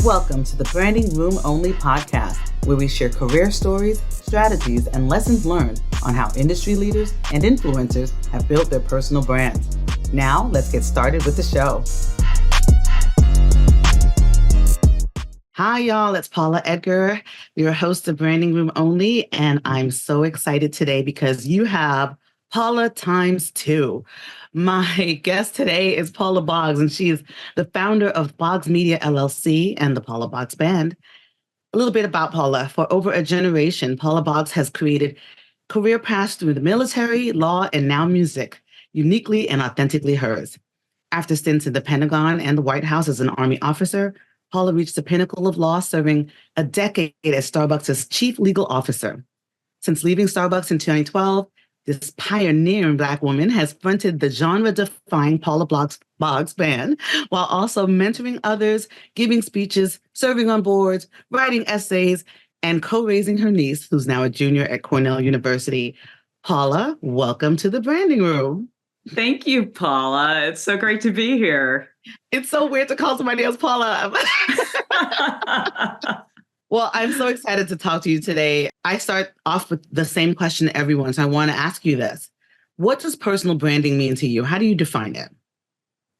Welcome to the Branding Room Only podcast, where we share career stories, strategies, and lessons learned on how industry leaders and influencers have built their personal brands. Now, let's get started with the show. Hi, y'all. It's Paula Edgar, your host of Branding Room Only, and I'm so excited today because you have Paula times two. My guest today is Paula Boggs, and she is the founder of Boggs Media LLC and the Paula Boggs Band. A little bit about Paula. For over a generation, Paula Boggs has created career paths through the military, law, and now music, uniquely and authentically hers. After stints in the Pentagon and the White House as an Army officer, Paula reached the pinnacle of law, serving a decade as Starbucks' chief legal officer. Since leaving Starbucks in 2012, this pioneering Black woman has fronted the genre-defying Paula Boggs Band while also mentoring others, giving speeches, serving on boards, writing essays, and co-raising her niece, who's now a junior at Cornell University. Paula, welcome to the Branding Room. Thank you, Paula. It's so great to be here. It's so weird to call somebody else Paula. Well, I'm so excited to talk to you today. I start off with the same question to everyone, so I want to ask you this. What does personal branding mean to you? How do you define it?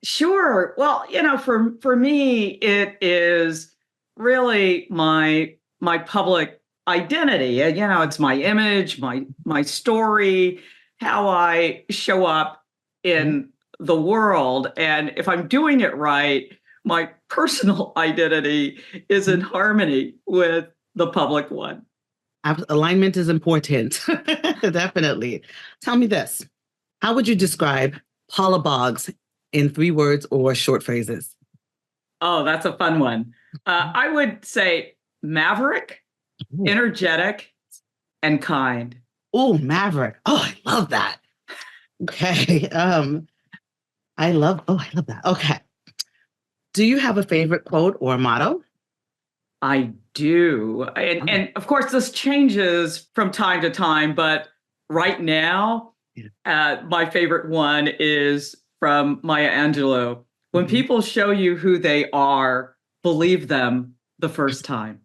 Sure. Well, for me, it is really my public identity. It's my image, my story, how I show up in the world. And if I'm doing it right, my personal identity is in harmony with the public one. Alignment is important. Definitely. Tell me this. How would you describe Paula Boggs in 3 words or short phrases? Oh, that's a fun one. I would say maverick, energetic, and kind. Oh, maverick. Oh, I love that. Okay. I love that. Okay. Do you have a favorite quote or motto? I do. And of course, this changes from time to time, but right now, my favorite one is from Maya Angelou. When people show you who they are, believe them the first time.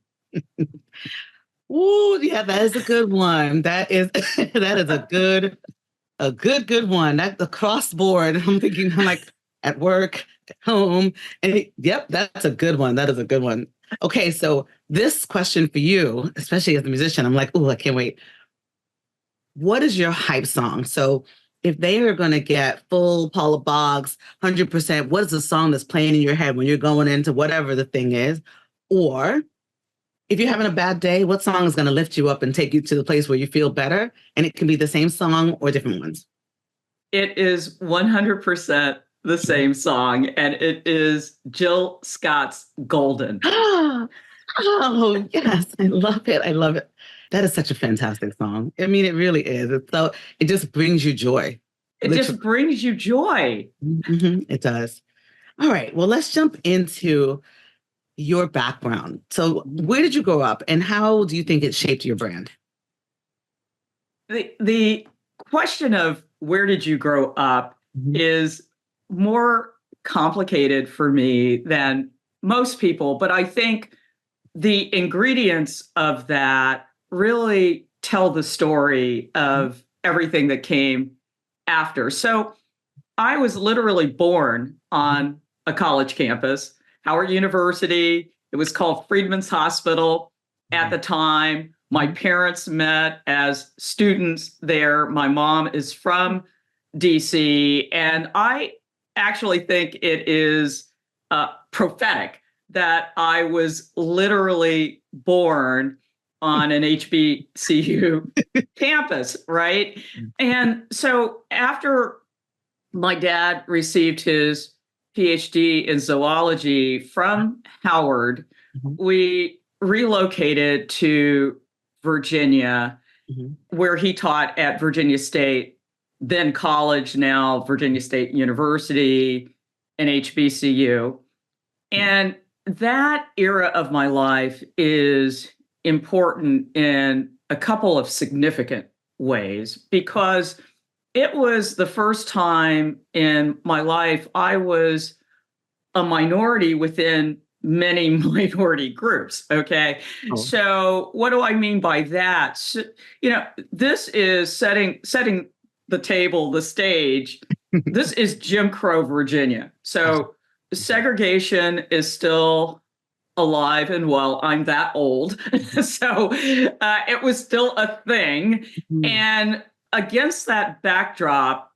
Ooh, yeah, that is a good one. That is a good one. That's across board. I'm like at work, at home, and yep, that's a good one. That is a good one. Okay, so this question for you, especially as a musician, I'm like, oh, I can't wait. What is your hype song? So if they are going to get full Paula Boggs, 100%, what is the song that's playing in your head when you're going into whatever the thing is? Or if you're having a bad day, what song is going to lift you up and take you to the place where you feel better? And it can be the same song or different ones. It is 100% the same song, and it is Jill Scott's Golden. Oh, yes. I love it. I love it. That is such a fantastic song. I mean, it really is. It just brings you joy. Just brings you joy. Mm-hmm. It does. All right. Well, let's jump into your background. So where did you grow up and how do you think it shaped your brand? The question of where did you grow up is more complicated for me than most people, but I think the ingredients of that really tell the story of everything that came after. So I was literally born on a college campus, Howard University. It was called Freedman's Hospital at the time. My parents met as students there. My mom is from DC, and I actually think it is prophetic that I was literally born on an HBCU campus, right? And so after my dad received his PhD in zoology from Howard, we relocated to Virginia, where he taught at Virginia State, then college, now Virginia State University, an HBCU. And that era of my life is important in a couple of significant ways because it was the first time in my life I was a minority within many minority groups. Okay. Oh. So what do I mean by that? So, this is setting the table, the stage. This is Jim Crow, Virginia. So segregation is still alive and well. I'm that old. So it was still a thing. Mhm. And against that backdrop,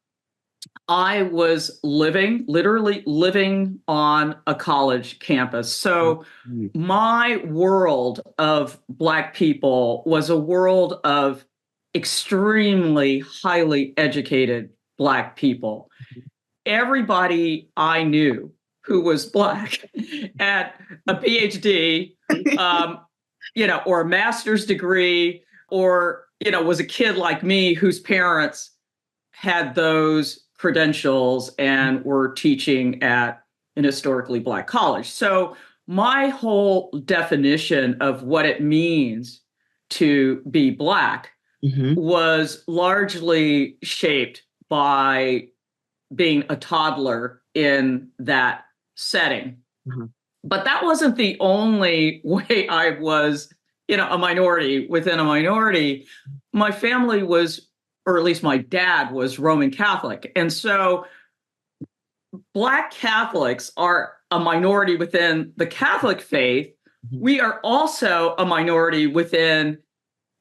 I was literally living on a college campus. So Mhm. my world of Black people was a world of extremely highly educated Black people. Everybody I knew who was Black had a PhD, or a master's degree, or, was a kid like me whose parents had those credentials and were teaching at an historically Black college. So my whole definition of what it means to be Black Mhm. was largely shaped by being a toddler in that setting. Mhm. But that wasn't the only way I was, a minority within a minority. My family was, or at least my dad was Roman Catholic. And so Black Catholics are a minority within the Catholic faith. Mhm. We are also a minority within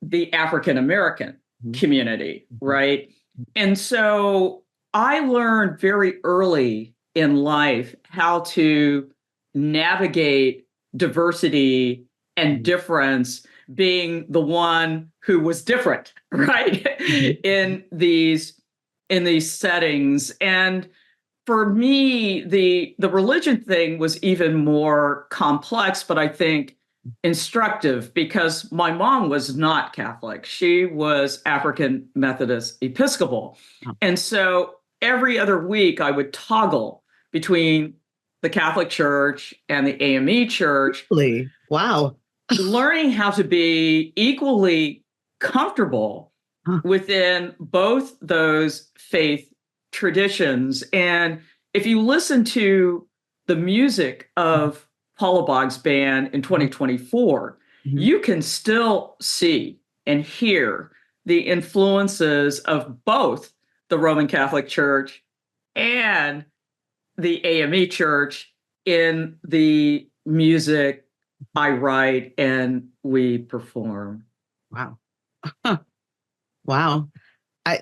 the African American Mhm. community, Mhm. right? And so I learned very early in life how to navigate diversity and Mhm. difference, being the one who was different, right? Mhm. in these settings. And for me, the religion thing was even more complex, but I think instructive, because my mom was not Catholic. She was African Methodist Episcopal. Oh, And so every other week I would toggle between the Catholic Church and the AME Church, really? Wow. learning how to be equally comfortable Huh. within both those faith traditions. And if you listen to the music of Paula Boggs Band in Mhm. 2024, Mhm. you can still see and hear the influences of both the Roman Catholic Church and the AME Church in the music I write and we perform. Wow. Huh. Wow. I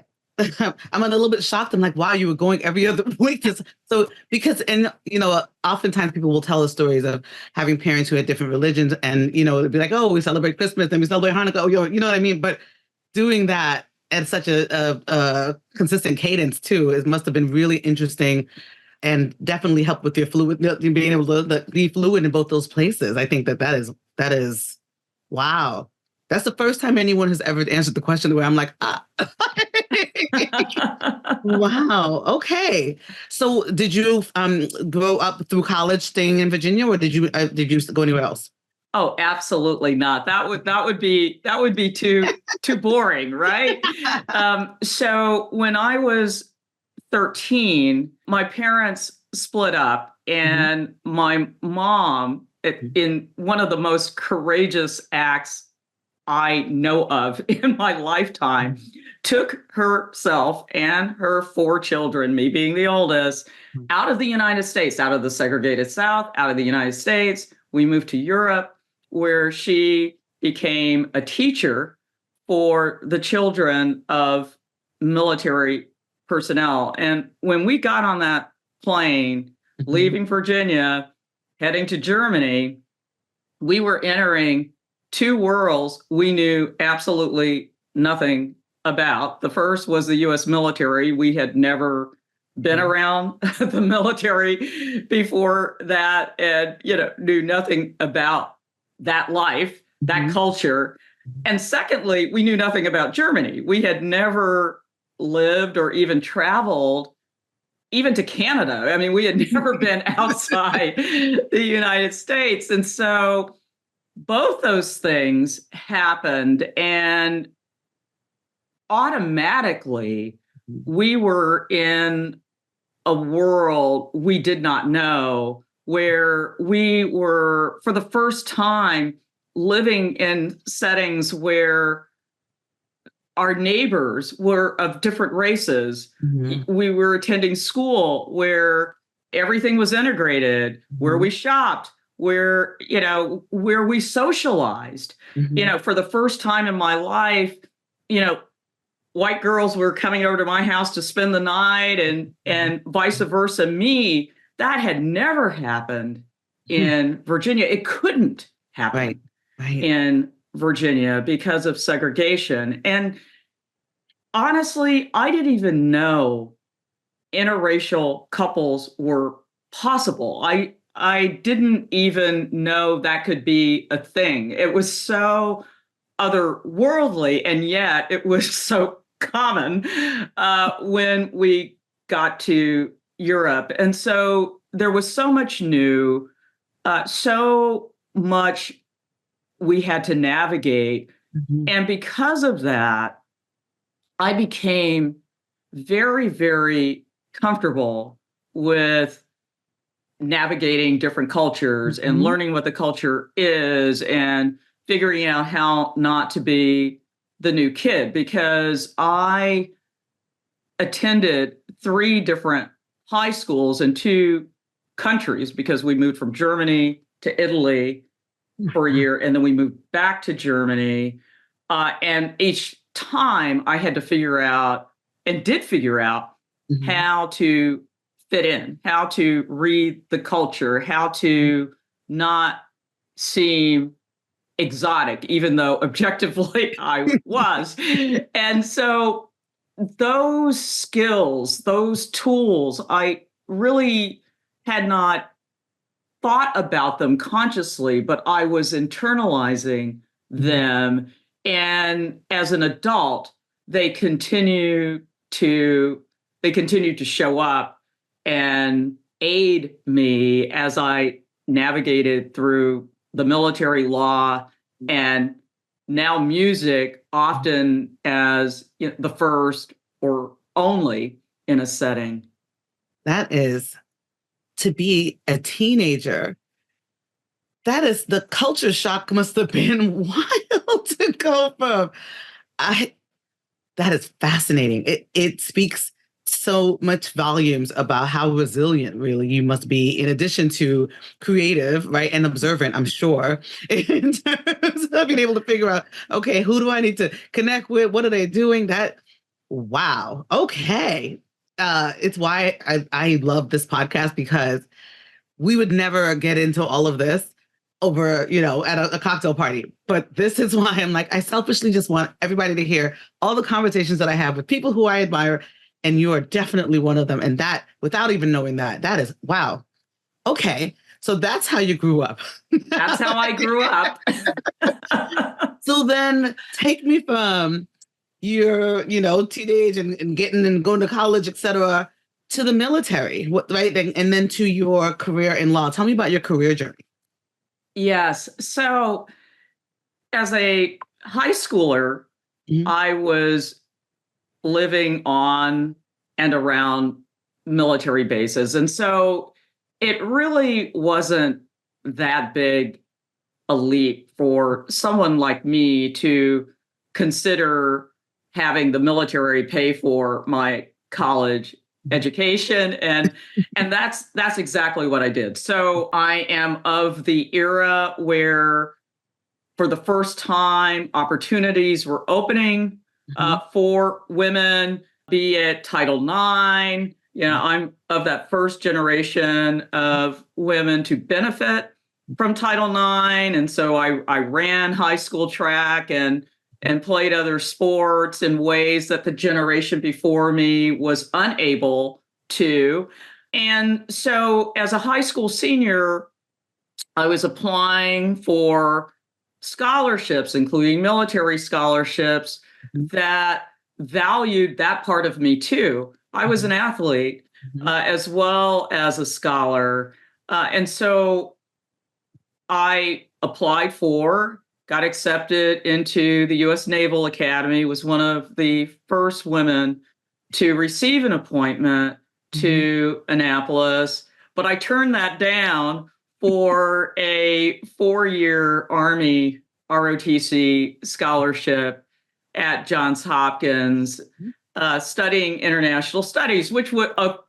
I'm a little bit shocked. I'm like, wow, you were going every other week. So because and oftentimes people will tell us stories of having parents who had different religions, and they'd be like, oh, we celebrate Christmas and we celebrate Hanukkah. Oh, you know what I mean? But doing that at such a consistent cadence too, it must have been really interesting and definitely helped with your fluid, being able to be fluid in both those places. I think that is wow. That's the first time anyone has ever answered the question where I'm like, ah. Wow. Okay. So, did you grow up through college staying in Virginia, or did you go anywhere else? Oh, absolutely not. That would be too boring, right? So when I was 13, my parents split up, Mhm. and my mom, in one of the most courageous acts I know of in my lifetime, Mhm. took herself and her four children, me being the oldest, out of the United States, out of the segregated South, out of the United States. We moved to Europe, where she became a teacher for the children of military personnel. And when we got on that plane, Mhm. leaving Virginia, heading to Germany, we were entering two worlds we knew absolutely nothing about. The first was the US military. We had never been Mhm. around the military before that, and knew nothing about that life, that Mhm. culture. And secondly, we knew nothing about Germany. We had never lived or even traveled even to Canada. I mean, we had never been outside the United States. And so both those things happened, and automatically we were in a world we did not know, where we were, for the first time, living in settings where our neighbors were of different races. We were attending school where everything was integrated, where we shopped, where we socialized. For the first time in my life, white girls were coming over to my house to spend the night, and vice versa. That had never happened in Virginia. It couldn't happen in Virginia because of segregation. And honestly, I didn't even know interracial couples were possible. I didn't even know that could be a thing. It was so otherworldly, and yet it was so common when we got to Europe. And so there was so much new, so much we had to navigate. And because of that, I became very, very comfortable with navigating different cultures and learning what the culture is and figuring out how not to be the new kid, because I attended 3 different high schools in 2 countries, because we moved from Germany to Italy for a year, and then we moved back to Germany. And each time I had to figure out, and did figure out, how to fit in, how to read the culture, how to not seem exotic, even though objectively I was. And so those skills, those tools, I really had not thought about them consciously, but I was internalizing them. And as an adult, they continue to show up and aid me as I navigated through the military law, and now music, often as the first or only in a setting. That is, to be a teenager, that is, the culture shock must have been wild to go from. That is fascinating. It speaks so much volumes about how resilient really you must be, in addition to creative, right, and observant, I'm sure, in terms of being able to figure out, okay, who do I need to connect with? What are they doing? Wow. Okay. It's why I love this podcast, because we would never get into all of this over, at a cocktail party. But this is why I'm like, I selfishly just want everybody to hear all the conversations that I have with people who I admire. And you are definitely one of them. And that, without even knowing that is, wow. Okay. So that's how you grew up. That's how I grew up. So then take me from your, teenage and getting and going to college, et cetera, to the military, right? And then to your career in law. Tell me about your career journey. Yes. So as a high schooler, I was living on and around military bases. And so it really wasn't that big a leap for someone like me to consider having the military pay for my college education. And that's exactly what I did. So I am of the era where, for the first time, opportunities were opening for women, be it Title IX. I'm of that first generation of women to benefit from Title IX. And so I ran high school track and played other sports in ways that the generation before me was unable to. And so as a high school senior, I was applying for scholarships, including military scholarships, that valued that part of me too. I was an athlete as well as a scholar. And so I applied for, got accepted into the U.S. Naval Academy, was one of the first women to receive an appointment to Annapolis. but I turned that down for a 4-year Army ROTC scholarship at Johns Hopkins, studying international studies, which would, of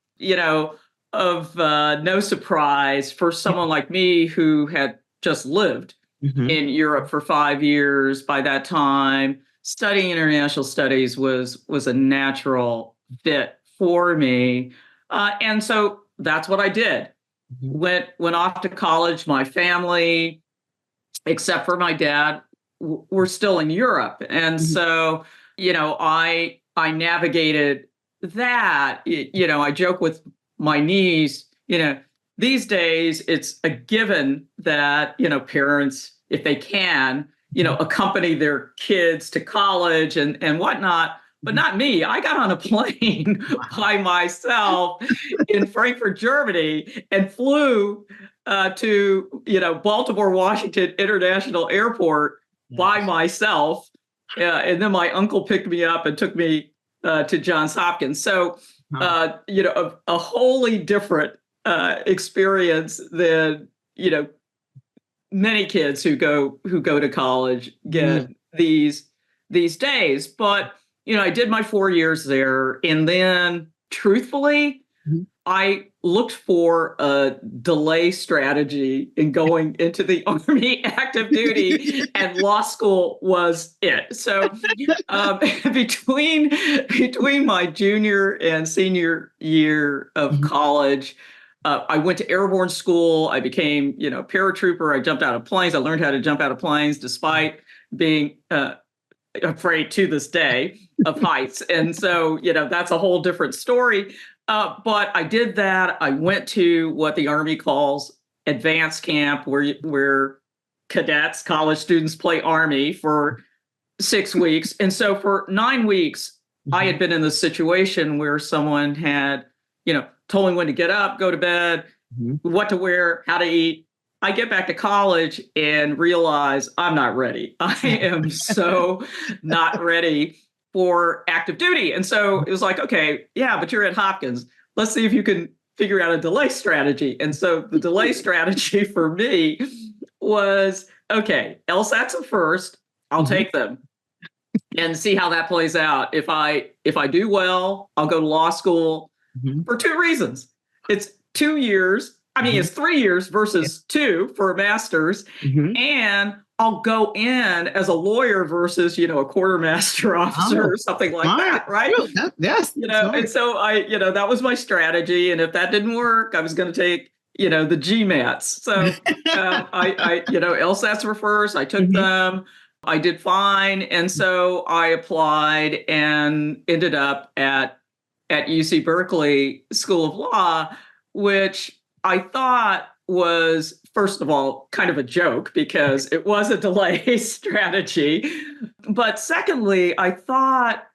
no surprise for someone like me who had just lived in Europe for 5 years by that time. Studying international studies was a natural fit for me. And so that's what I did. Went off to college. My family, except for my dad, were still in Europe. And so, I navigated that. I joke with my niece, these days it's a given that, parents, if they can, accompany their kids to college and whatnot. But not me. I got on a plane by myself in Frankfurt, Germany, and flew to Baltimore, Washington International Airport by myself. And then my uncle picked me up and took me to Johns Hopkins. So a wholly different experience than many kids who go to college get these days. But I did my 4 years there, and then truthfully, I looked for a delay strategy in going into the Army active duty, and law school was it. So between my junior and senior year of college, I went to airborne school. I became, paratrooper. I jumped out of planes. I learned how to jump out of planes despite being afraid to this day of heights. And so, that's a whole different story. But I did that. I went to what the Army calls advanced camp, where cadets, college students play Army for 6 weeks. And so for 9 weeks, I had been in this situation where someone had, told me when to get up, go to bed, what to wear, how to eat. I get back to college and realize I'm not ready. I am so not ready for active duty. And so it was like, okay, yeah, but you're at Hopkins. Let's see if you can figure out a delay strategy. And so the delay strategy for me was, okay, LSATs are first. I'll take them and see how that plays out. If I do well, I'll go to law school for 2 reasons. It's 2 years. I mean, it's 3 years versus 2 for a master's. And I'll go in as a lawyer versus, a quartermaster officer or something like that, right? Yes. And so that was my strategy. And if that didn't work, I was going to take, the GMATs. So LSATs were first. I took them. I did fine. And so I applied and ended up at UC Berkeley School of Law, which I thought was, first of all, kind of a joke because it was a delay strategy. But secondly, I thought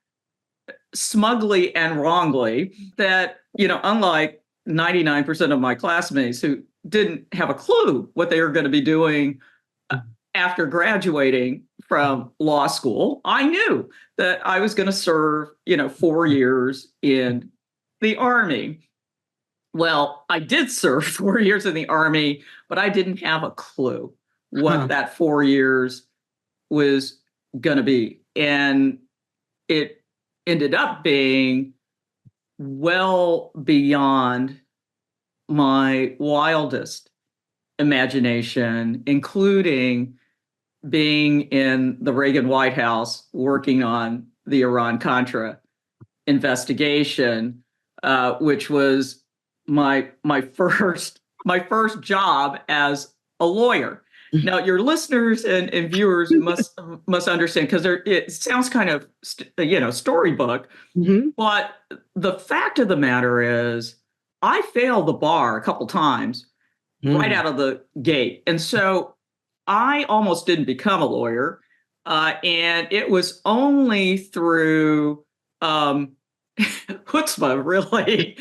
smugly and wrongly that, unlike 99% of my classmates who didn't have a clue what they were going to be doing after graduating from law school, I knew that I was going to serve, 4 years in the Army. Well, I did serve 4 years in the Army, but I didn't have a clue what that 4 years was going to be. And it ended up being well beyond my wildest imagination, including being in the Reagan White House working on the Iran-Contra investigation, which was my first job as a lawyer. Now, your listeners and viewers must understand, because it sounds kind of storybook, but the fact of the matter is, I failed the bar a couple times right out of the gate, and so I almost didn't become a lawyer, and it was only through chutzpah, really,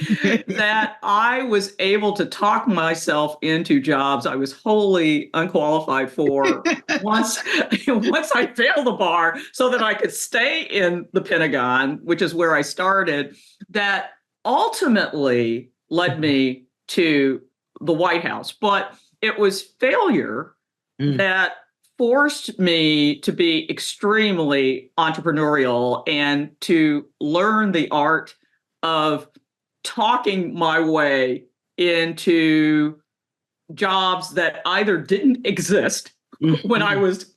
that I was able to talk myself into jobs I was wholly unqualified for once I failed the bar, so that I could stay in the Pentagon, which is where I started, that ultimately led me to the White House, but it was failure that forced me to be extremely entrepreneurial and to learn the art of talking my way into jobs that either didn't exist when I was,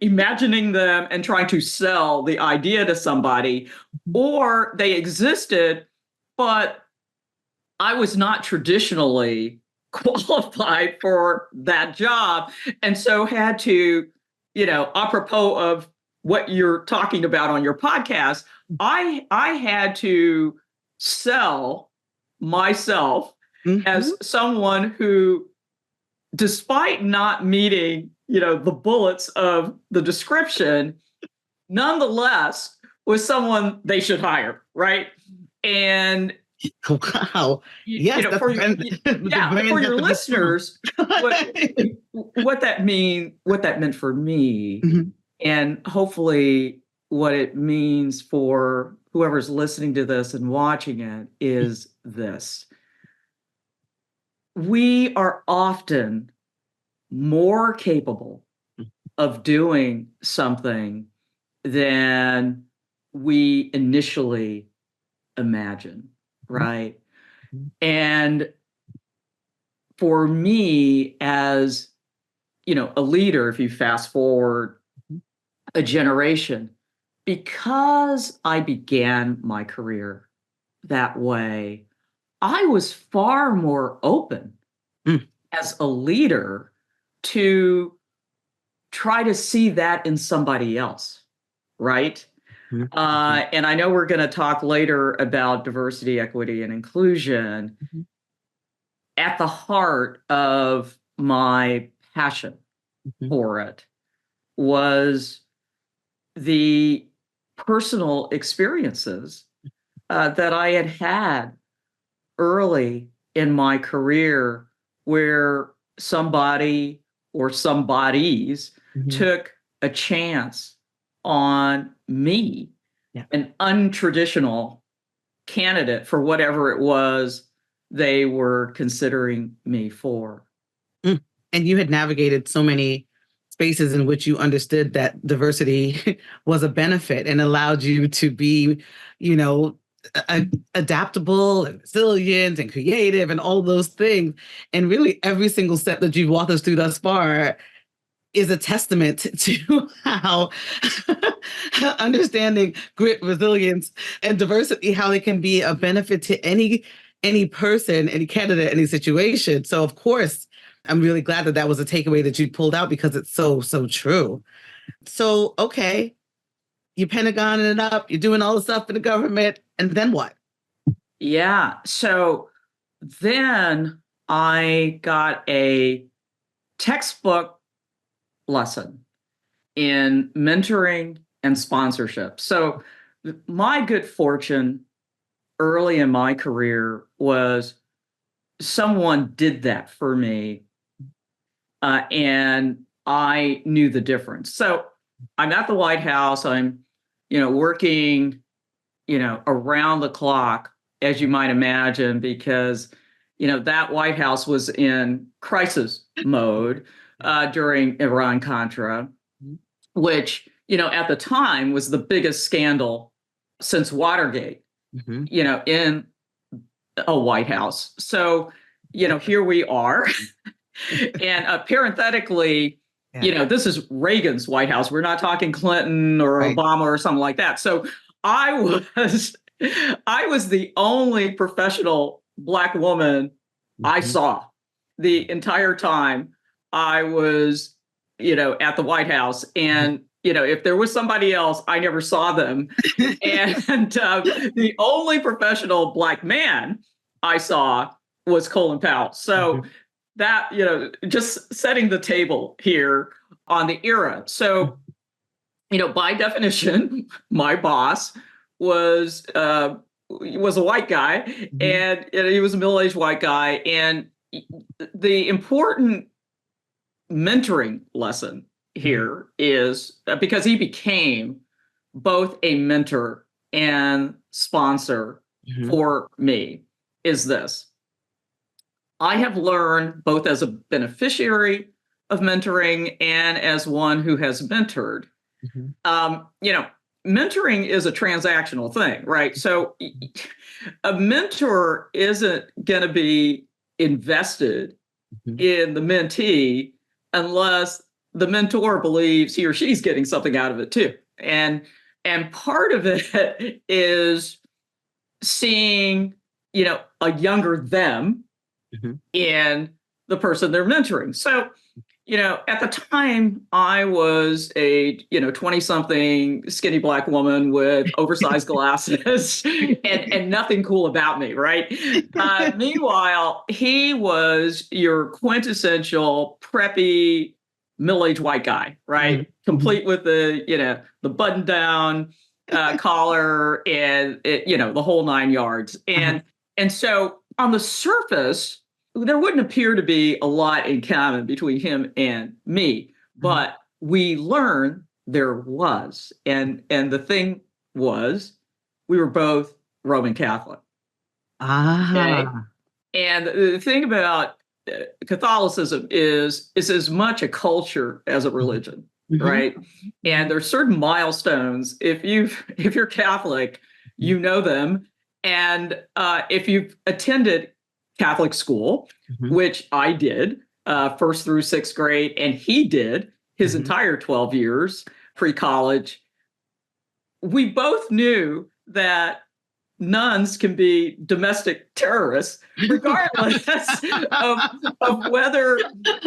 imagining them and trying to sell the idea to somebody, or they existed, but I was not traditionally qualified for that job. And so had to, apropos of what you're talking about on your podcast, I had to sell myself as someone who, despite not meeting, the bullets of the description, nonetheless was someone they should hire, right? And wow, yes, for your listeners, what that meant for me, and hopefully what it means for whoever's listening to this and watching it is this. We are often more capable of doing something than we initially imagine, right? And for me, as a leader, if you fast forward a generation, because I began my career that way, I was far more open as a leader to try to see that in somebody else, right? And I know we're going to talk later about diversity, equity, and inclusion. At the heart of my passion for it was the personal experiences that I had had early in my career, where somebody or somebodies took a chance on me, an untraditional candidate for whatever it was they were considering me for. And you had navigated so many spaces in which you understood that diversity was a benefit and allowed you to be, adaptable and resilient and creative and all those things. And really every single step that you've walked us through thus far is a testament to how understanding grit, resilience, and diversity, how they can be a benefit to any person, any candidate, any situation. So of course, I'm really glad that was a takeaway that you pulled out, because it's so, so true. So, okay, you Pentagon it up, you're doing all the stuff in the government, and then what? Yeah. So then I got a textbook lesson in mentoring and sponsorship. So my good fortune early in my career was someone did that for me, and I knew the difference. So I'm at the White House. I'm, working, around the clock, as you might imagine, because, that White House was in crisis mode during Iran-Contra, which, at the time was the biggest scandal since Watergate, in a White House. So, here we are. And parenthetically, this is Reagan's White House. We're not talking Clinton or Obama or something like that. So I was the only professional Black woman I saw the entire time I was, at the White House. And, if there was somebody else, I never saw them. And the only professional Black man I saw was Colin Powell. So that, just setting the table here on the era. So, by definition, my boss was a white guy, and he was a middle-aged white guy. And the important mentoring lesson here is because he became both a mentor and sponsor for me, is this: I have learned both as a beneficiary of mentoring and as one who has mentored. You know, mentoring is a transactional thing, right? So a mentor isn't going to be invested in the mentee unless the mentor believes he or she's getting something out of it too. And part of it is seeing, you know, a younger them in the person they're mentoring. So, you know, at the time I was a, you know, 20-something skinny Black woman with oversized glasses and nothing cool about me, right? Meanwhile, he was your quintessential preppy middle-aged white guy, right? Complete with the, you know, the button down collar and, you know, the whole 9 yards. And so on the surface, there wouldn't appear to be a lot in common between him and me, but we learned there was. And the thing was, we were both Roman Catholic. Okay? And the thing about Catholicism is as much a culture as a religion, right? And there's certain milestones. If you're Catholic, you know them. And if you've attended Catholic school, which I did, first through sixth grade, and he did his entire 12 years pre-college, we both knew that nuns can be domestic terrorists, regardless of whether,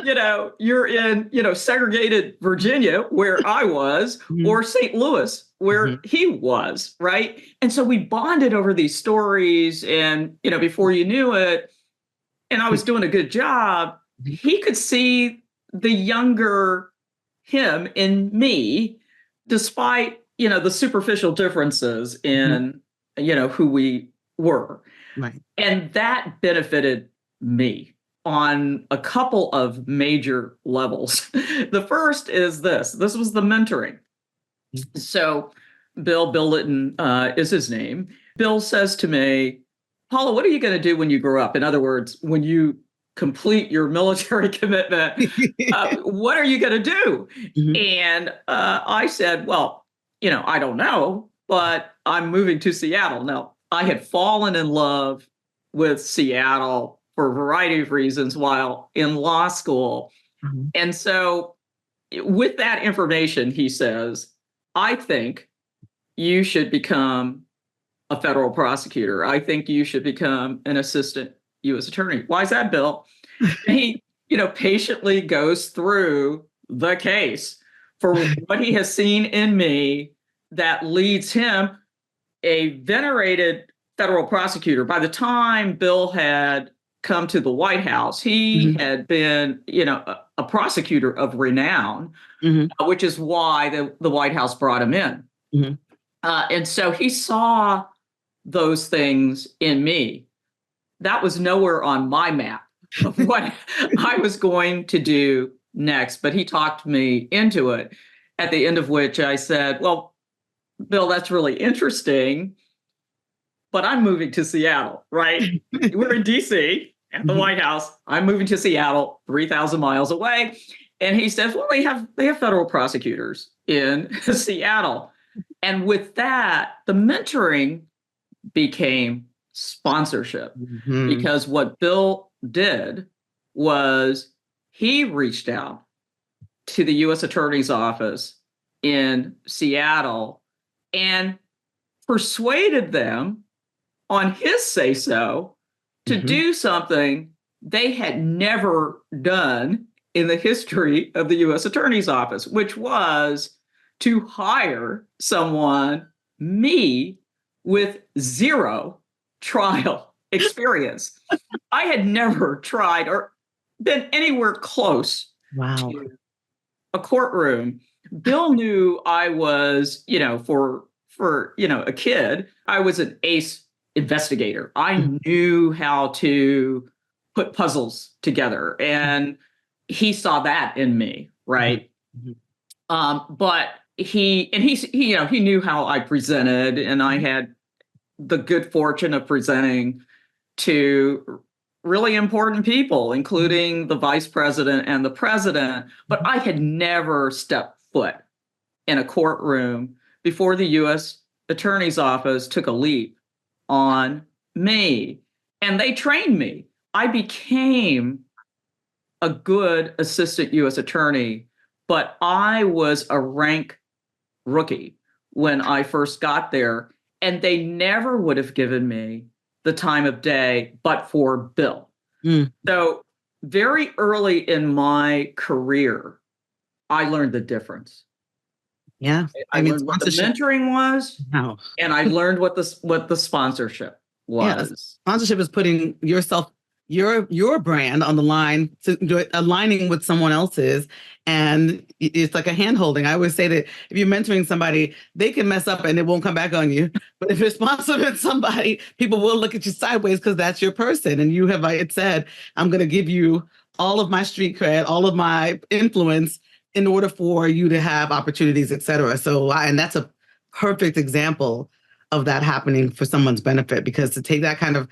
you know, you're in, you know, segregated Virginia, where I was, or St. Louis, where he was, right? And so we bonded over these stories, and, you know, before you knew it, and I was doing a good job, he could see the younger him in me, despite, you know, the superficial differences in, you know, who we were. Right. And that benefited me on a couple of major levels. The first is this was the mentoring. So Bill Litton is his name. Bill says to me, Paula, what are you going to do when you grow up? In other words, when you complete your military commitment, what are you going to do? And I said, well, you know, I don't know, but I'm moving to Seattle. Now, I had fallen in love with Seattle for a variety of reasons while in law school. And so with that information, he says, I think you should become a federal prosecutor. I think you should become an assistant U.S. attorney. Why is that, Bill? And he, you know, patiently goes through the case for what he has seen in me that leads him, a venerated federal prosecutor. By the time Bill had come to the White House, he had been, you know, a prosecutor of renown, which is why the White House brought him in. And so he saw those things in me. That was nowhere on my map of what I was going to do next, but he talked me into it, at the end of which I said, well, Bill, that's really interesting, but I'm moving to Seattle, right? We're in DC at the White House. I'm moving to Seattle, 3,000 miles away. And he says, well, they have federal prosecutors in Seattle. And with that, the mentoring became sponsorship, because what Bill did was he reached out to the U.S. Attorney's Office in Seattle and persuaded them on his say-so to do something they had never done in the history of the U.S. Attorney's Office, which was to hire someone, me, with zero trial experience. I had never tried or been anywhere close to a courtroom. Bill knew I was, you know, for you know, a kid, I was an ace investigator. I knew how to put puzzles together, and he saw that in me, right? But he you know, he knew how I presented, and I had the good fortune of presenting to really important people, including the vice president and the president, but I had never stepped foot in a courtroom before the U.S. Attorney's Office took a leap on me. And they trained me. I became a good assistant U.S. attorney, but I was a rank rookie when I first got there. And they never would have given me the time of day but for Bill. So very early in my career, I learned the difference. Yeah. I learned what the mentoring was, wow. and I learned what the sponsorship was. Yeah, sponsorship is putting yourself, your brand on the line, to do it, aligning with someone else's. And it's like a hand holding. I always say that if you're mentoring somebody, they can mess up and it won't come back on you. But if you're sponsoring somebody, people will look at you sideways because that's your person. And you have, like it said, I'm going to give you all of my street cred, all of my influence in order for you to have opportunities, et cetera. So, and that's a perfect example of that happening for someone's benefit, because to take that kind of,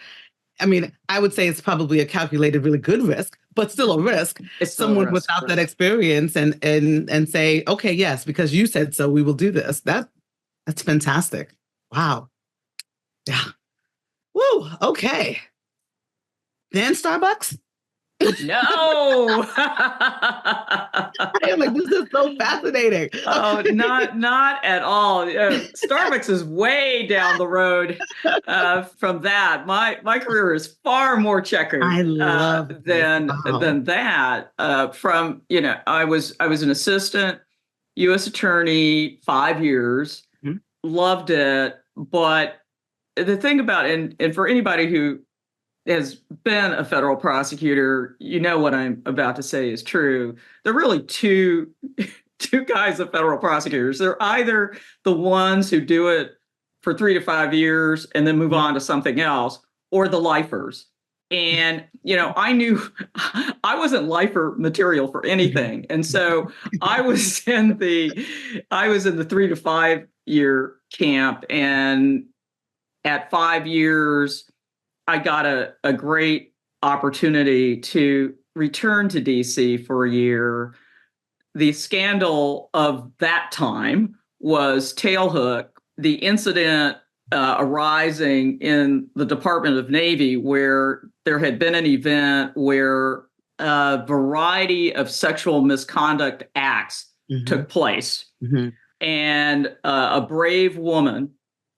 I mean, I would say it's probably a calculated, really good risk, but still a risk. It's someone a risk, without that experience and say, okay, yes, because you said so, we will do this. That's fantastic. Wow. Yeah. Woo. Okay. Then Starbucks? No. I am like, this is so fascinating. Oh, not at all. Starbucks is way down the road from that. My career is far more checkered. I love than that. From I was an assistant U.S. attorney 5 years, loved it, but the thing about and for anybody who has been a federal prosecutor, what I'm about to say is true. There are really two kinds of federal prosecutors. They're either the ones who do it for 3 to 5 years and then move on to something else, or the lifers. And, I knew I wasn't lifer material for anything. And so I was in the 3 to 5 year camp. And at 5 years, I got a great opportunity to return to DC for a year. The scandal of that time was Tailhook, the incident arising in the Department of Navy, where there had been an event where a variety of sexual misconduct acts took place. And a brave woman,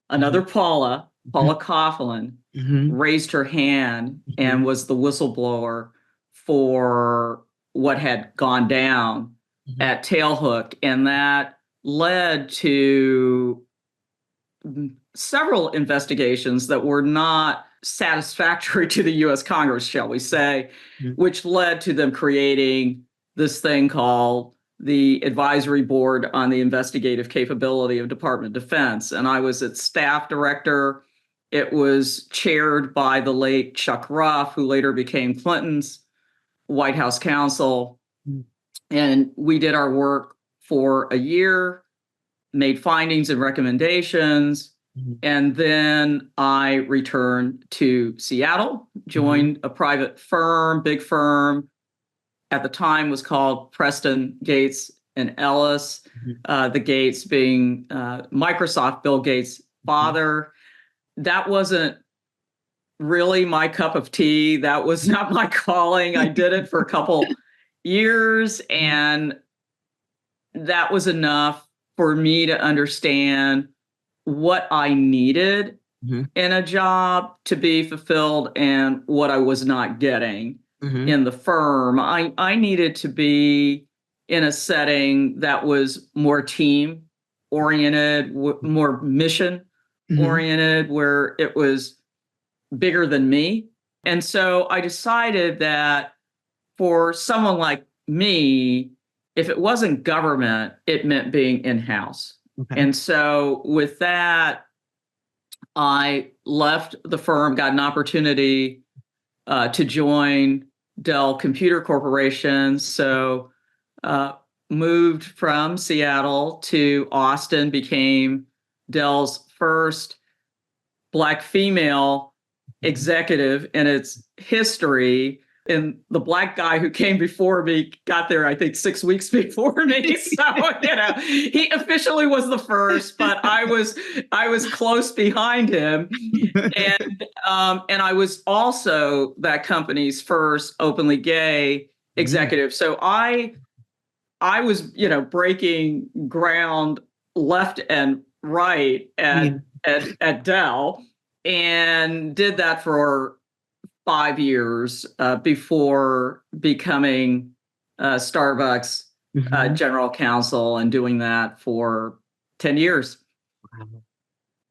another Paula Coughlin, raised her hand and was the whistleblower for what had gone down at Tailhook. And that led to several investigations that were not satisfactory to the U.S. Congress, shall we say, which led to them creating this thing called the Advisory Board on the Investigative Capability of Department of Defense. And I was its staff director. It was chaired by the late Chuck Ruff, who later became Clinton's White House counsel. And we did our work for a year, made findings and recommendations. And then I returned to Seattle, joined a private firm, big firm. At the time was called Preston, Gates, and Ellis. The Gates being Microsoft, Bill Gates' father. That wasn't really my cup of tea. That was not my calling. I did it for a couple years, and that was enough for me to understand what I needed in a job to be fulfilled and what I was not getting in the firm. I needed to be in a setting that was more team oriented, more mission oriented, where it was bigger than me. And so I decided that for someone like me, if it wasn't government, it meant being in-house. And so with that, I left the firm, got an opportunity to join Dell Computer Corporation. So moved from Seattle to Austin, became Dell's first Black female executive in its history. And the Black guy who came before me got there, I think, 6 weeks before me. So, he officially was the first, but I was close behind him. And I was also that company's first openly gay executive. So I was, breaking ground left and right at Dell, and did that for 5 years before becoming Starbucks General Counsel, and doing that for 10 years.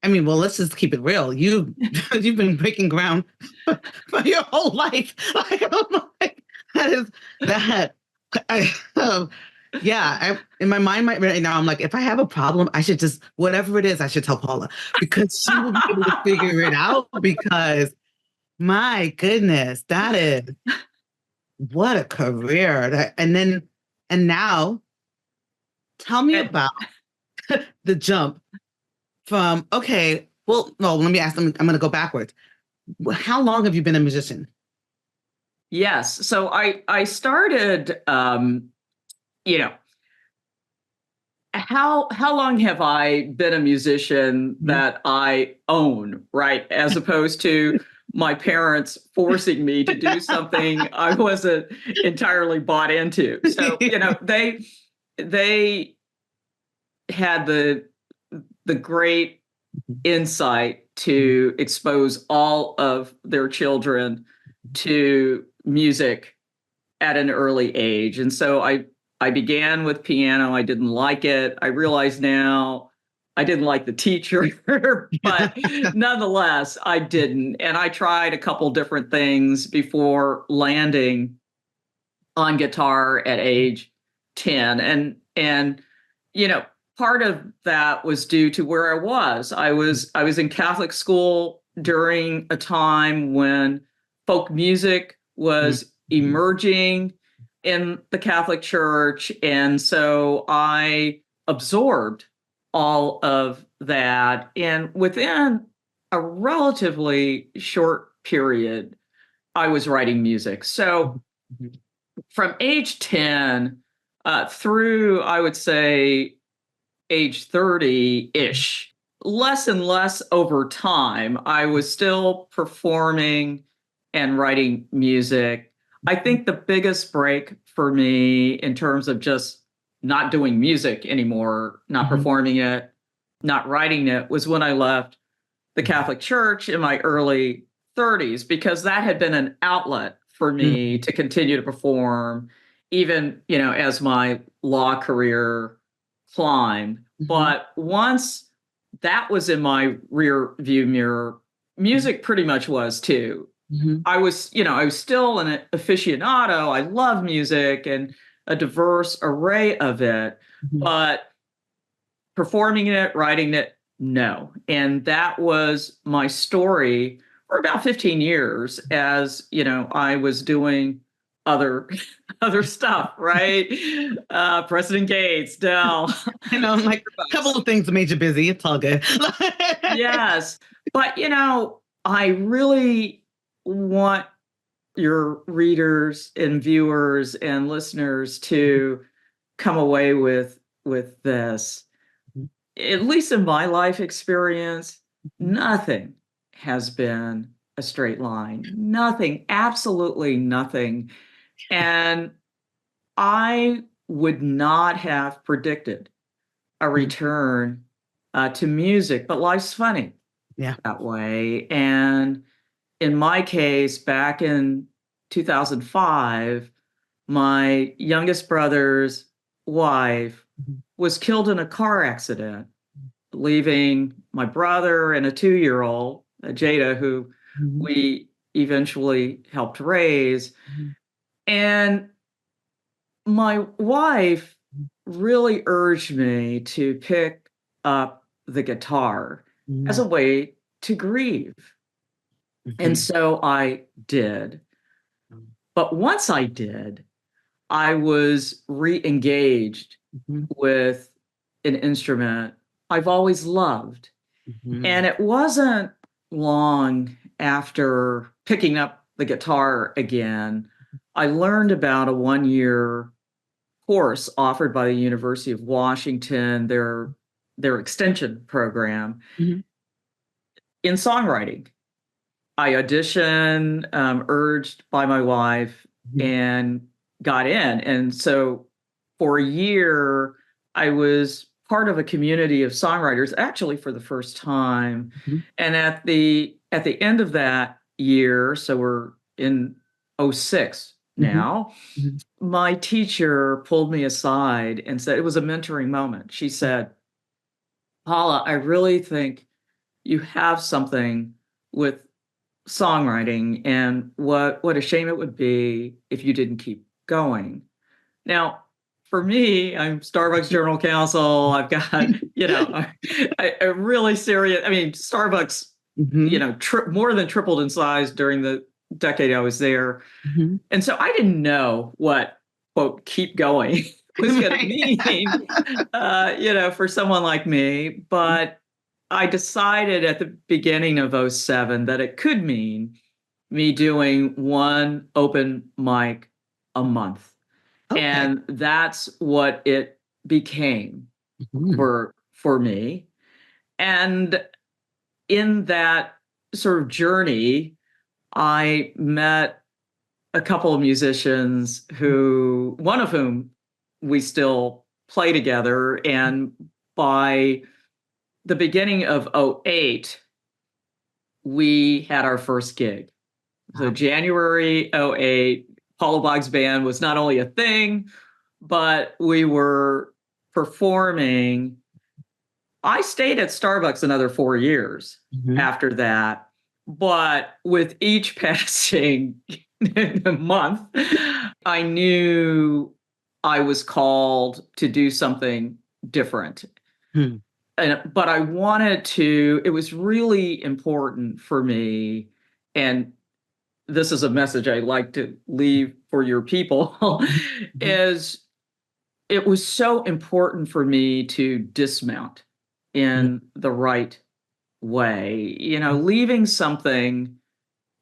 I mean, well, let's just keep it real. You've been breaking ground for your whole life. Like, oh my, that. In my mind right now, I'm like, if I have a problem, I should just, whatever it is, I should tell Paula, because she will be able to figure it out. Because my goodness, that is, what a career. And now tell me about the jump from, okay, well, no, let me ask them. I'm going to go backwards. How long have you been a musician? Yes. So I started, how long have I been a musician that I own, right? As opposed to my parents forcing me to do something I wasn't entirely bought into. So, they had the great insight to expose all of their children to music at an early age. And so I began with piano. I didn't like it. I realize now I didn't like the teacher, but nonetheless, I didn't. And I tried a couple different things before landing on guitar at age 10. And part of that was due to where I was. I was in Catholic school during a time when folk music was emerging in the Catholic Church. And so I absorbed all of that. And within a relatively short period, I was writing music. So from age 10 through, I would say, age 30-ish, less and less over time, I was still performing and writing music. I think the biggest break for me in terms of just not doing music anymore, not performing it, not writing it, was when I left the Catholic Church in my early 30s, because that had been an outlet for me to continue to perform, even, as my law career climbed. But once that was in my rear view mirror, music pretty much was too. I was still an aficionado. I love music and a diverse array of it, but performing it, writing it, no. And that was my story for about 15 years, as, I was doing other stuff, right? President Gates, Dell. I'm like, a couple of things that made you busy. It's all good. Yes. But, I really want your readers and viewers and listeners to come away with this. At least in my life experience, nothing has been a straight line. Nothing, absolutely nothing. And I would not have predicted a return to music, but life's funny that way. And in my case, back in 2005, my youngest brother's wife was killed in a car accident, leaving my brother and a 2-year-old, Jada, who we eventually helped raise. And my wife really urged me to pick up the guitar as a way to grieve. And so I did. But once I did, I was re-engaged with an instrument I've always loved. And it wasn't long after picking up the guitar again, I learned about a 1-year course offered by the University of Washington, their extension program Mhm. in songwriting. I auditioned, urged by my wife, Mhm. and got in. And so for a year, I was part of a community of songwriters, actually for the first time. Mhm. And at the end of that year, so we're in '06 Mhm. now, Mhm. my teacher pulled me aside and said, it was a mentoring moment. She said, Paula, I really think you have something with songwriting, and what a shame it would be if you didn't keep going. Now, for me, I'm Starbucks General Counsel. I've got, a really serious, I mean, Starbucks, Mhm. more than tripled in size during the decade I was there. Mhm. And so I didn't know what, quote, keep going was going to Right. mean, for someone like me. But I decided at the beginning of '07 that it could mean me doing one open mic a month. Okay. And that's what it became Mhm. for me. And in that sort of journey, I met a couple of musicians who, one of whom we still play together. And by the beginning of '08, we had our first gig. So Wow. January '08, Paula Boggs Band was not only a thing, but we were performing. I stayed at Starbucks another 4 years Mhm. after that, but with each passing month, I knew I was called to do something different. Hmm. But I wanted to, it was really important for me, and this is a message I like to leave for your people, Mhm. Mhm. is it was so important for me to dismount Mhm. in the right way. Leaving something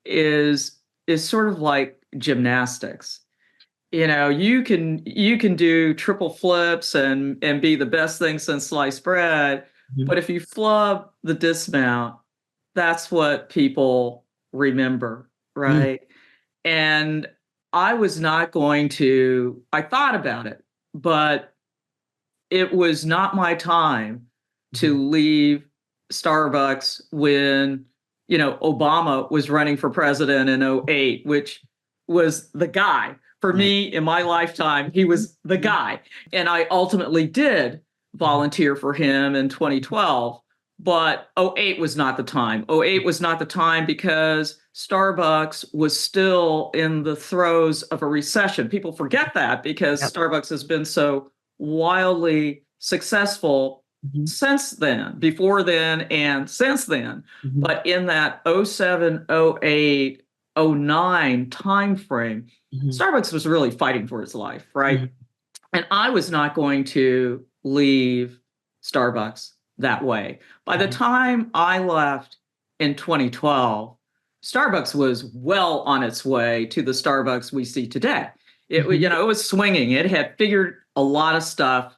is sort of like gymnastics. You can do triple flips and be the best thing since sliced bread, Mhm. but if you flub the dismount, that's what people remember, Mhm. right? And I was not going to, I thought about it, but it was not my time Mhm. to leave Starbucks when, Obama was running for president in '08, which was the guy. For Right. me, in my lifetime, he Mhm. was the Mhm. guy. And I ultimately did volunteer for him in 2012. But '08 was not the time. '08 was not the time because Starbucks was still in the throes of a recession. People forget that because Yep. Starbucks has been so wildly successful Mhm. since then, before then, and since then. Mhm. But in that '07, '08, '09 timeframe, Mhm. Starbucks was really fighting for its life, right? Mhm. And I was not going to leave Starbucks that way. By the Mhm. time I left in 2012, Starbucks was well on its way to the Starbucks we see today. Mhm. It was swinging. It had figured a lot of stuff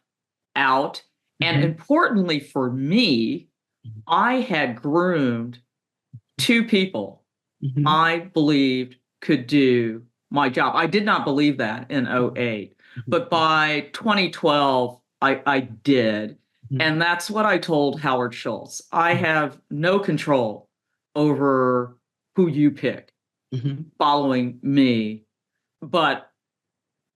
out. And Mhm. importantly for me, Mhm. I had groomed two people Mhm. I believed could do my job. I did not believe that in '08, Mhm. but by 2012, I did. Mhm. And that's what I told Howard Schultz. I have no control over who you pick Mhm. following me, but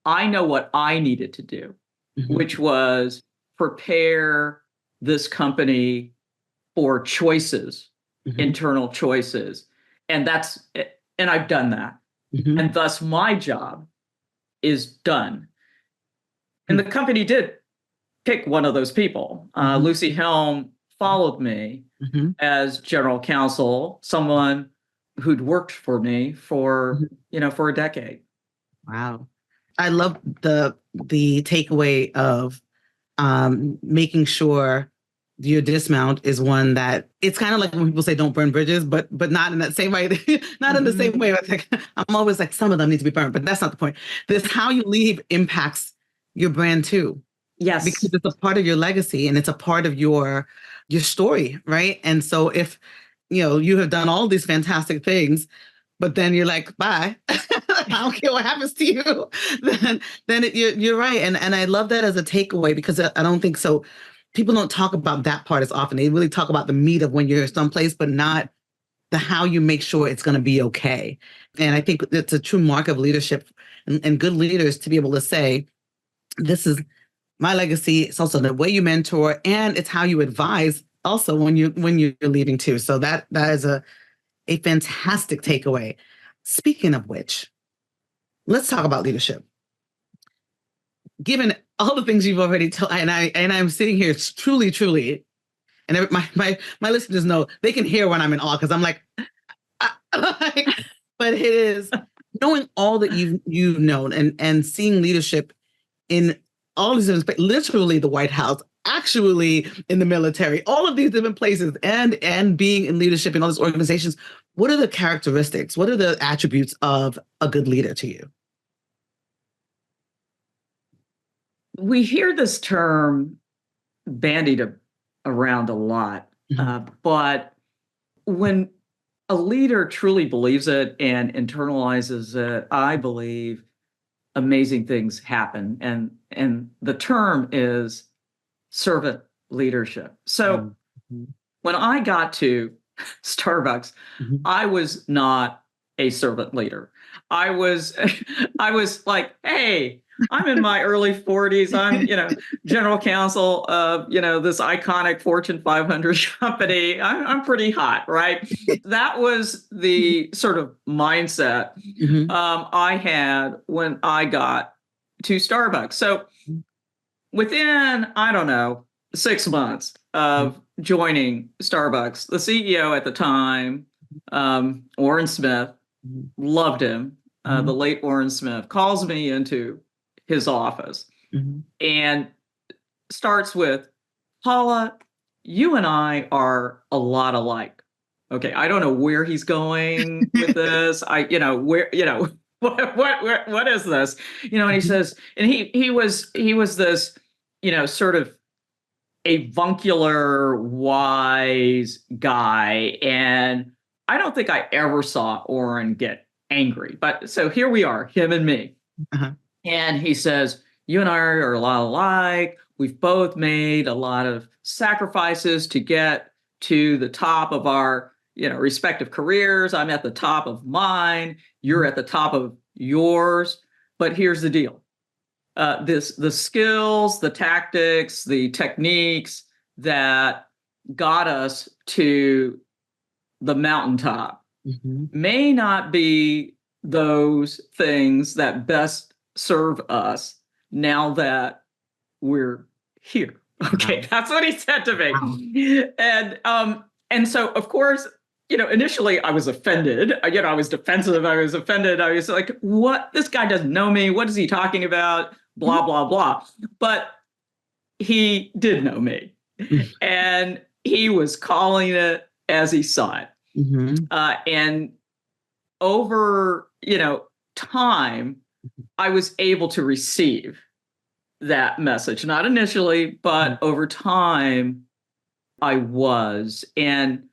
I know what I needed to do, Mhm. which was prepare this company for choices, Mhm. internal choices. And and I've done that. Mhm. And thus my job is done. And the Mhm. company did pick one of those people. Mhm. Lucy Helm followed me Mhm. as general counsel, someone who'd worked for me Mhm. for a decade. Wow. I love the takeaway of making sure your dismount is one that it's kind of like when people say don't burn bridges, but not in that same way. Not in the same way. Like, I'm always like, some of them need to be burned, but that's not the point. This how you leave impacts your brand too. Yes. Because it's a part of your legacy and it's a part of your story, right? And so if you have done all these fantastic things, but then you're like, bye. I don't care what happens to you. You're right. And I love that as a takeaway because I don't think so. People don't talk about that part as often. They really talk about the meat of when you're someplace, but not the how you make sure it's going to be okay. And I think it's a true mark of leadership and good leaders to be able to say, this is my legacy. It's also the way you mentor, and it's how you advise also when you're leaving too. So that is a fantastic takeaway. Speaking of which, let's talk about leadership. Given all the things you've already told, and I'm sitting here truly, and my listeners know they can hear when I'm in awe because I'm like, but it is knowing all that you've known and seeing leadership in all these different, literally the White House, actually in the military, all of these different places, and being in leadership in all these organizations. What are the characteristics? What are the attributes of a good leader to you? We hear this term bandied around a lot, but when a leader truly believes it and internalizes it, I believe amazing things happen. And the term is servant leadership. So when I got to Starbucks, I was not a servant leader. I was like, hey, I'm in my early 40s. I'm, general counsel of, this iconic Fortune 500 company. I'm pretty hot, right? That was the sort of mindset I had when I got to Starbucks. So within, I don't know, 6 months of joining Starbucks, the CEO at the time, Orrin Smith, loved him. The late Orrin Smith calls me into his office and starts with, Paula, you and I are a lot alike. Okay, I don't know where he's going with this. What is this? And he says, and he was this, sort of avuncular, wise guy. And I don't think I ever saw Orrin get angry. But so here we are, him and me. And he says, you and I are a lot alike. We've both made a lot of sacrifices to get to the top of our, respective careers. I'm at the top of mine. You're at the top of yours. But here's the deal. The skills, the tactics, the techniques that got us to the mountaintop may not be those things that best serve us now that we're here. Okay, that's what he said to me. And so, of course, initially I was offended. I was defensive. I was offended. I was like, what? This guy doesn't know me. What is he talking about? Blah, blah, blah. But he did know me. And he was calling it as he saw it. And over, time, I was able to receive that message. Not initially, but over time, I was. And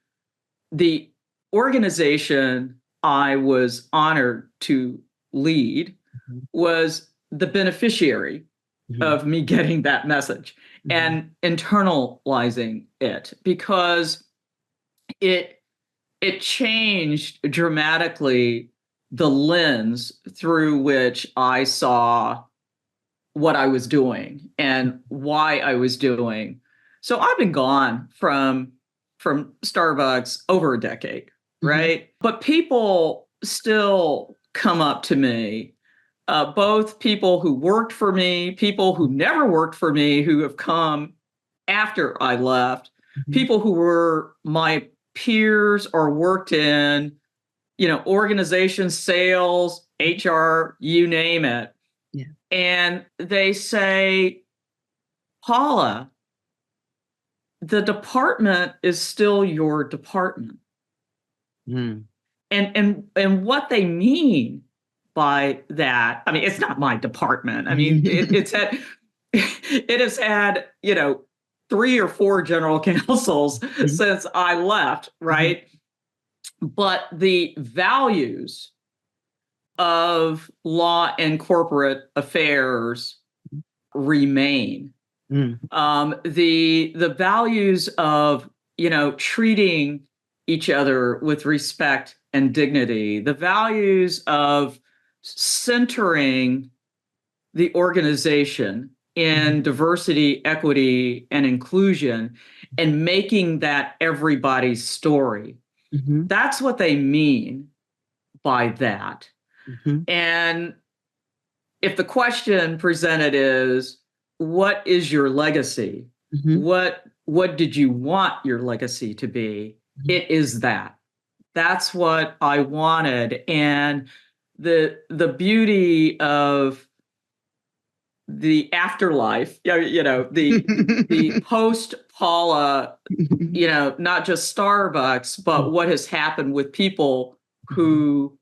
the organization I was honored to lead was the beneficiary of me getting that message and internalizing it, because it changed dramatically the lens through which I saw what I was doing and why I was doing. So I've been gone from Starbucks over a decade, right? But people still come up to me, both people who worked for me, people who never worked for me, who have come after I left, people who were my peers or worked in, organizations, sales, HR, you name it. And they say, Paula, the department is still your department. Mm. And what they mean by that, I mean, it's not my department. I mean, it has had, 3 or 4 general counsels since I left, right? But the values of law and corporate affairs remain. The values of, treating each other with respect and dignity, the values of centering the organization in diversity, equity, and inclusion, and making that everybody's story. That's what they mean by that. And if the question presented is, what is your legacy? What did you want your legacy to be? It is that. That's what I wanted. And the beauty of the afterlife, the post Paula, not just Starbucks, but what has happened with people who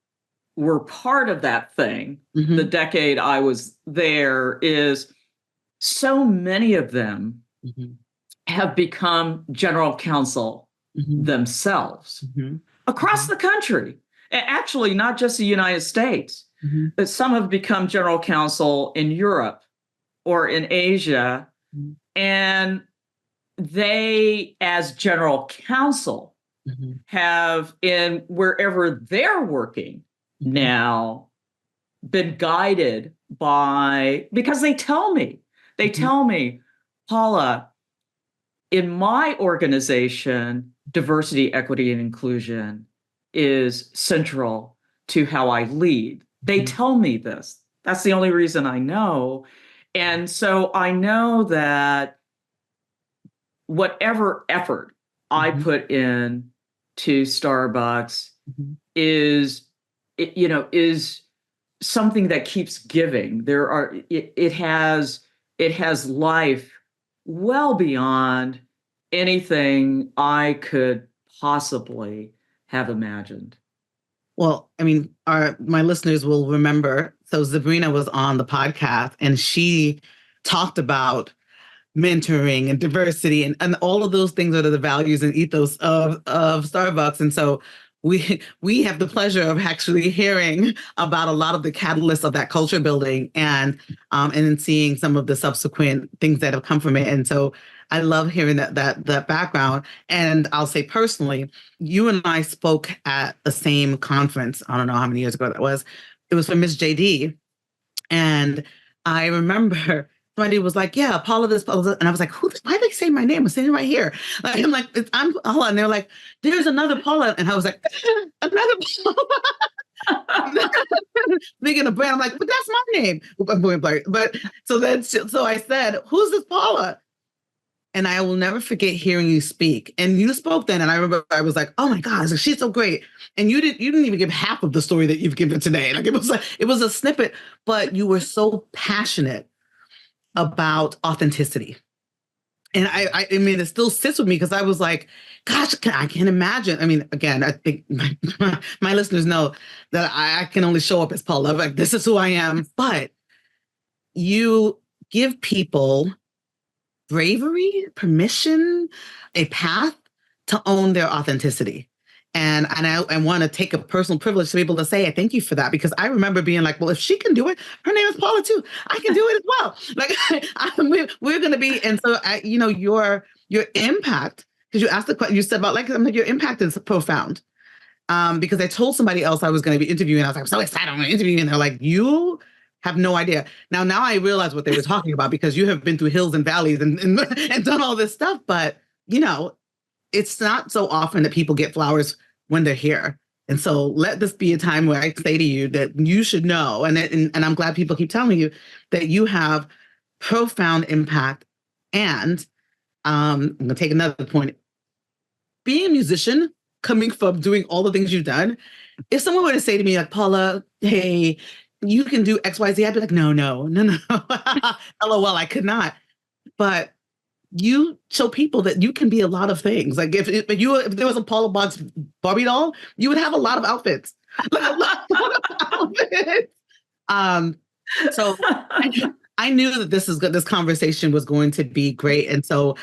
were part of that thing, the decade I was there, is so many of them have become general counsel themselves across the country. Actually, not just the United States, but some have become general counsel in Europe or in Asia. And they, as general counsel, have, in wherever they're working now, been guided by, because they tell me, Paula, in my organization, diversity, equity, and inclusion is central to how I lead. They tell me this. That's the only reason I know. And so I know that whatever effort I put in to Starbucks is something that keeps giving. It has life well beyond anything I could possibly have imagined. Well, I mean, my listeners will remember. So Sabrina was on the podcast and she talked about mentoring and diversity and all of those things that are the values and ethos of Starbucks. And so we have the pleasure of actually hearing about a lot of the catalysts of that culture building and seeing some of the subsequent things that have come from it. And so I love hearing that background. And I'll say personally, you and I spoke at the same conference. I don't know how many years ago that was. It was for Miss JD. And I remember somebody was like, yeah, Paula this, Paula this. And I was like, why are they saying my name? I'm sitting right here. Like, I'm like, I'm Paula. And they're like, there's another Paula. And I was like, another Paula. Speaking of brand, I'm like, but that's my name. But so I said, who's this Paula? And I will never forget hearing you speak. And you spoke then, and I remember I was like, "Oh my God, she's so great!" And you didn't even give half of the story that you've given today. Like it was a snippet, but you were so passionate about authenticity. And I mean, it still sits with me because I was like, "Gosh, I can't imagine." I mean, again, I think my listeners know that I can only show up as Paula. Like this is who I am, but you give people bravery, permission, a path to own their authenticity. And I want to take a personal privilege to be able to say, I thank you for that, because I remember being like, well, if she can do it, her name is Paula too. I can do it as well. Like we're going to be. And so, your impact, because you asked the question, you said about your impact is profound. Because I told somebody else I was going to be interviewing. I was like, I'm so excited, I'm going to interview. And they're like, you have no idea. Now I realize what they were talking about, because you have been through hills and valleys and done all this stuff. But, it's not so often that people get flowers when they're here. And so let this be a time where I say to you that you should know, and I'm glad people keep telling you that you have profound impact. And I'm going to take another point. Being a musician, coming from doing all the things you've done, if someone were to say to me, like, Paula, hey, you can do X, Y, Z, I'd be like, no. LOL, I could not. But you show people that you can be a lot of things. Like if there was a Paula Boggs Barbie doll, you would have a lot of outfits. Like a lot of outfits. Um, so I knew that this conversation was going to be great. And so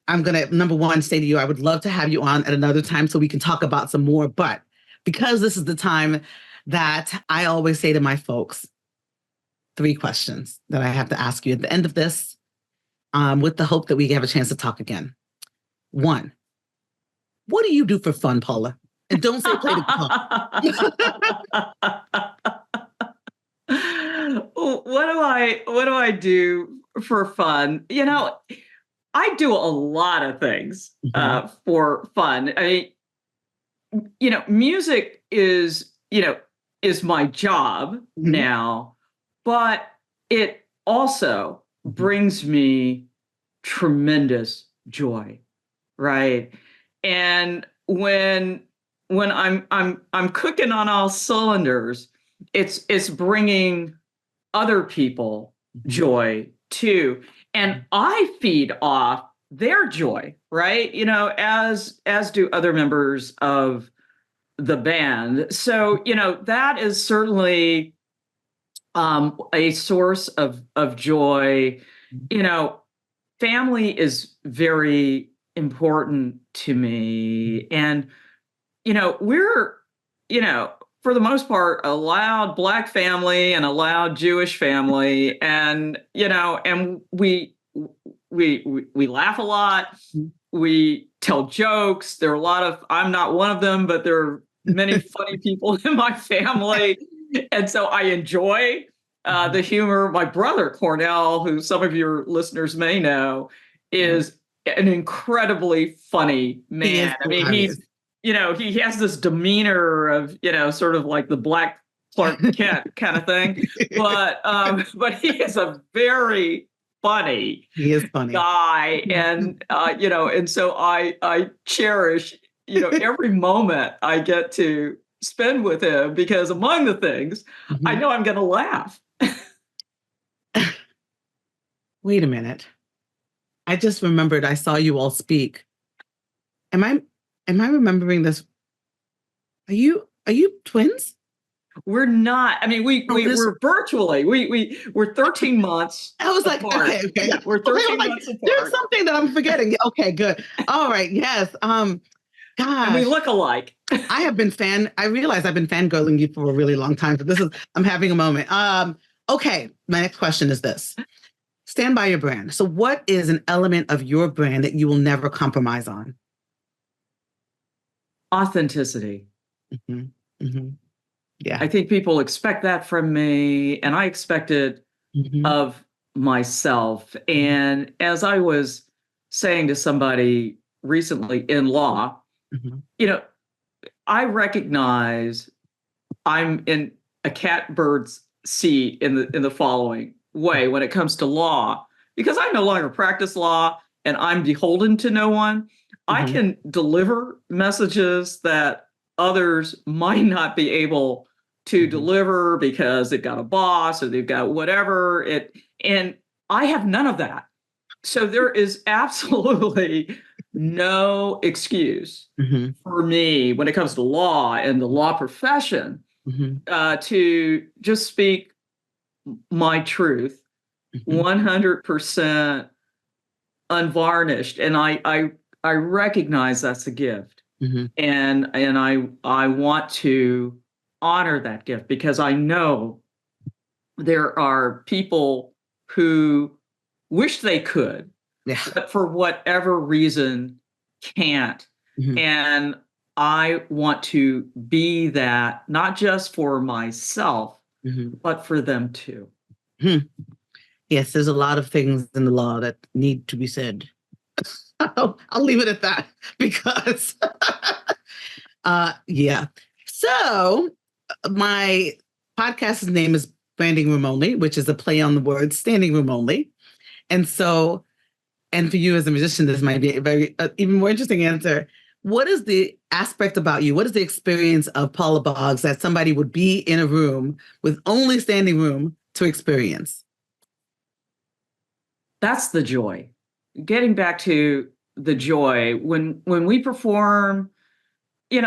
I'm gonna, number one, say to you, I would love to have you on at another time so we can talk about some more. But because this is the time that I always say to my folks, 3 questions that I have to ask you at the end of this, with the hope that we have a chance to talk again. 1, what do you do for fun, Paula? And don't say play the guitar. What do I do for fun? I do a lot of things for fun. I mean, music is my job now, but it also brings me tremendous joy, right? And when I'm cooking on all cylinders, it's bringing other people joy too, and I feed off their joy, right? As do other members of the band. So that is certainly a source of joy. Family is very important to me, and we're for the most part a loud Black family and a loud Jewish family, and and we laugh a lot, we tell jokes. There are a lot of, I'm not one of them, but there are many funny people in my family, and so I enjoy the humor. My brother Cornell, who some of your listeners may know, is an incredibly funny man. I mean, he has this demeanor of, sort of like the Black Clark Kent kind of thing, but he is a very funny guy, and and so I cherish every moment I get to spend with him, because among the things I know I'm going to laugh. Wait a minute. I just remembered I saw you all speak. Am I remembering this? Are you twins? We're not. I mean, we're virtually. We're 13 months. I was like, apart. okay. Yeah, we're 13 months apart. There's something that I'm forgetting. Okay, good. All right. Yes. Gosh. And we look alike. I realize I've been fangirling you for a really long time. So I'm having a moment. Okay. My next question is this. Stand by your brand. So what is an element of your brand that you will never compromise on? Authenticity. Yeah. I think people expect that from me, and I expect it of myself. And as I was saying to somebody recently in law, I recognize I'm in a catbird's seat in the following way when it comes to law, because I no longer practice law and I'm beholden to no one. I can deliver messages that others might not be able to deliver because they've got a boss or they've got whatever and I have none of that. So there is absolutely no excuse for me when it comes to law and the law profession to just speak my truth 100% unvarnished. And I recognize that's a gift. And I want to honor that gift, because I know there are people who wish they could, but for whatever reason can't. And I want to be that, not just for myself, but for them too. Yes, there's a lot of things in the law that need to be said. I'll leave it at that, because yeah. So my podcast's name is Branding Room Only, which is a play on the word standing room only. And so, and for you as a musician, this might be a very even more interesting answer. What is the aspect about you? What is the experience of Paula Boggs that somebody would be in a room with only standing room to experience? That's the joy. getting back to the joy, when we perform,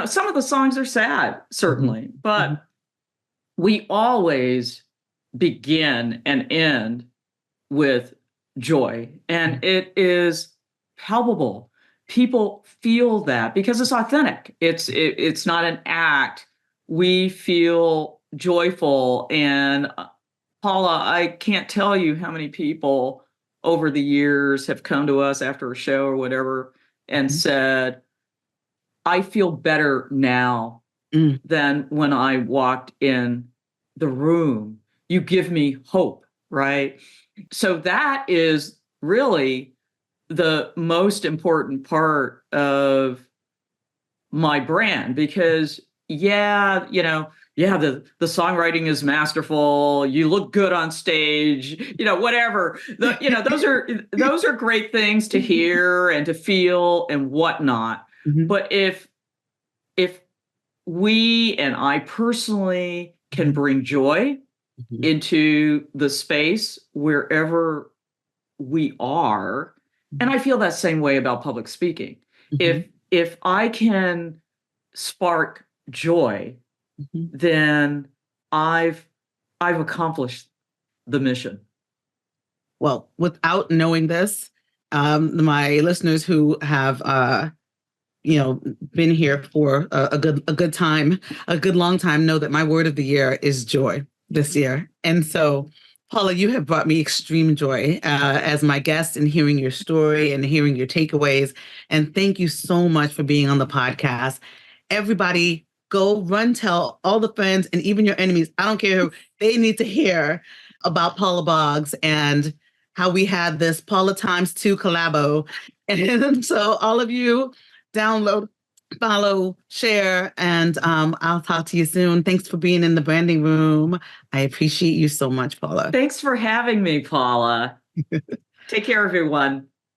some of the songs are sad, certainly, but we always begin and end with joy. And it is palpable. People feel that because it's authentic. It's not an act. We feel joyful. And Paula, I can't tell you how many people over the years have come to us after a show or whatever and said, I feel better now than when I walked in the room. You give me hope, right? So that is really the most important part of my brand, because the songwriting is masterful. You look good on stage, whatever. Those are great things to hear and to feel and whatnot. But if we, and I personally, can bring joy into the space wherever we are, and I feel that same way about public speaking. If I can spark joy, then I've accomplished the mission. Well, without knowing this, my listeners who have been here for a good time, a good long time, know that my word of the year is joy this year. And so, Paula, you have brought me extreme joy as my guest, and hearing your story and hearing your takeaways. And thank you so much for being on the podcast. Everybody, go run, tell all the friends and even your enemies. I don't care who, they need to hear about Paula Boggs and how we had this Paula ×2 collabo. And so all of you, download, follow, share, and I'll talk to you soon. Thanks for being in the branding room. I appreciate you so much, Paula. Thanks for having me, Paula. Take care, everyone.